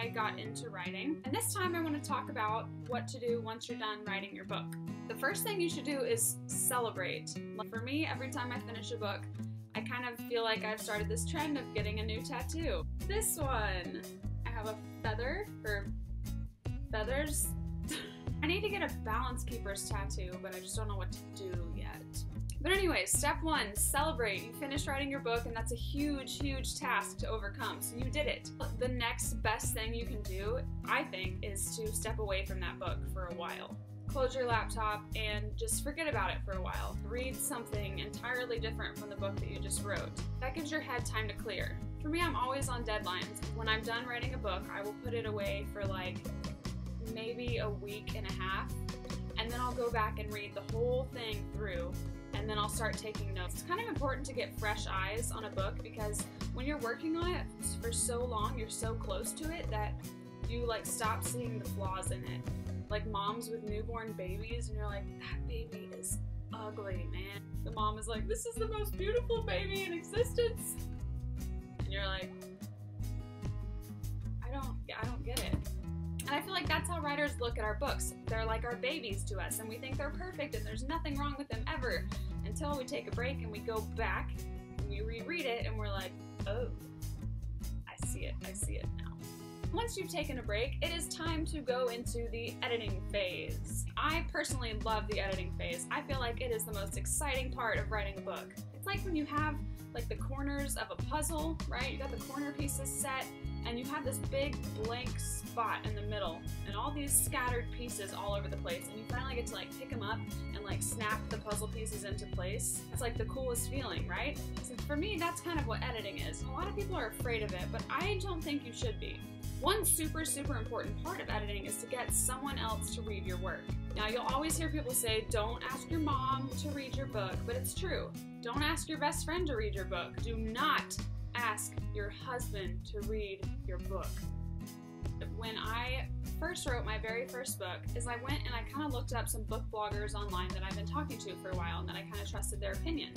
I got into writing. And this time I want to talk about what to do once you're done writing your book. The first thing you should do is celebrate. Like for me, every time I finish a book, I kind of feel like I've started this trend of getting a new tattoo. This one, I have a feather, or feathers. I need to get a balance keeper's tattoo, but I just don't know what to do yet. But anyways, step one, celebrate. You finished writing your book, and that's a huge, huge task to overcome, so you did it. The next best thing you can do, I think, is to step away from that book for a while. Close your laptop and just forget about it for a while. Read something entirely different from the book that you just wrote. That gives your head time to clear. For me, I'm always on deadlines. When I'm done writing a book, I will put it away for like maybe a week and a half, and then I'll go back and read the whole thing through, and then I'll start taking notes. It's kind of important to get fresh eyes on a book, because when you're working on it for so long, you're so close to it that you like stop seeing the flaws in it. Like moms with newborn babies, and you're like, that baby is ugly, man. The mom is like, this is the most beautiful baby in existence. And you're like, I don't get it. And I feel like that's how writers look at our books. They're like our babies to us, and we think they're perfect and there's nothing wrong with them ever, until we take a break and we go back and we reread it and we're like, oh, I see it now. Once you've taken a break, it is time to go into the editing phase. I personally love the editing phase. I feel like it is the most exciting part of writing a book. It's like when you have like the corners of a puzzle, right? You got the corner pieces set, and you have this big blank spot in the middle, and all these scattered pieces all over the place, and you finally get to like pick them up and like snap the puzzle pieces into place. It's like the coolest feeling, right? So for me, that's kind of what editing is. A lot of people are afraid of it, but I don't think you should be. One super important part of editing is to get someone else to read your work. Now, you'll always hear people say, don't ask your mom to read your book, but it's true. Don't ask your best friend to read your book. Do not ask your husband to read your book. When I first wrote my very first book, is I went and I kind of looked up some book bloggers online that I've been talking to for a while, and that I kind of trusted their opinion.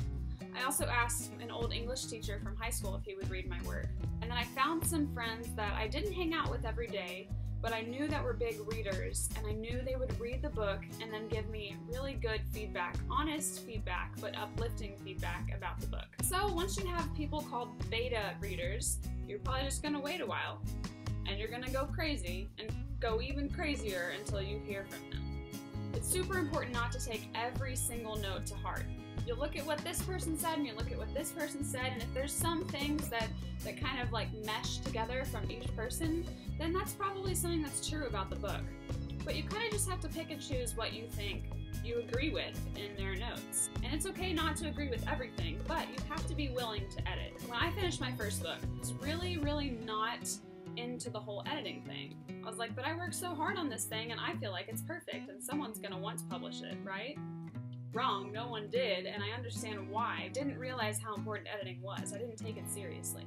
I also asked an old English teacher from high school if he would read my work. And then I found some friends that I didn't hang out with every day, but I knew that were big readers, and I knew they would read the book and then give me really good feedback, honest feedback, but uplifting feedback about the book. So once you have people called beta readers, you're probably just gonna wait a while, and you're gonna go crazy and go even crazier until you hear from them. It's super important not to take every single note to heart. You look at what this person said, and you look at what this person said, and if there's some things that kind of like mesh together from each person, then that's probably something that's true about the book. But you kind of just have to pick and choose what you think you agree with in their notes. And it's okay not to agree with everything, but you have to be willing to edit. When I finished my first book, I was really not into the whole editing thing. I was like, but I worked so hard on this thing, and I feel like it's perfect, and someone's gonna want to publish it, right? Wrong, no one did, and I understand why. I didn't realize how important editing was. I didn't take it seriously.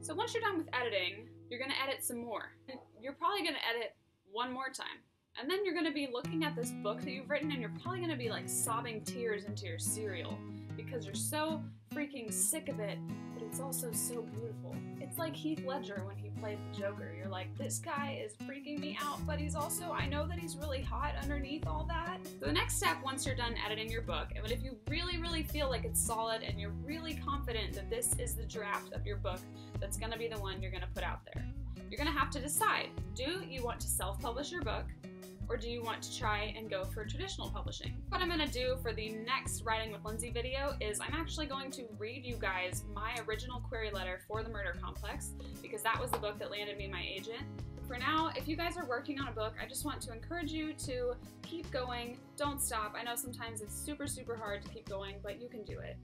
So once you're done with editing, you're gonna edit some more. You're probably gonna edit one more time. And then you're gonna be looking at this book that you've written, and you're probably gonna be like sobbing tears into your cereal because you're so freaking sick of it, but it's also so beautiful. It's like Heath Ledger when he played the Joker. You're like, this guy is freaking me out, but he's also, I know that he's really hot underneath all that. So the next step, once you're done editing your book, and if you really feel like it's solid and you're really confident that this is the draft of your book that's gonna be the one you're gonna put out there, you're gonna have to decide, do you want to self-publish your book, or do you want to try and go for traditional publishing? What I'm gonna do for the next Writing with Lindsay video is I'm actually going to read you guys my original query letter for The Murder Complex, because that was the book that landed me my agent. For now, if you guys are working on a book, I just want to encourage you to keep going, don't stop. I know sometimes it's super hard to keep going, but you can do it.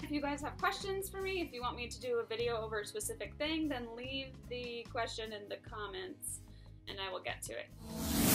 If you guys have questions for me, if you want me to do a video over a specific thing, then leave the question in the comments and I will get to it.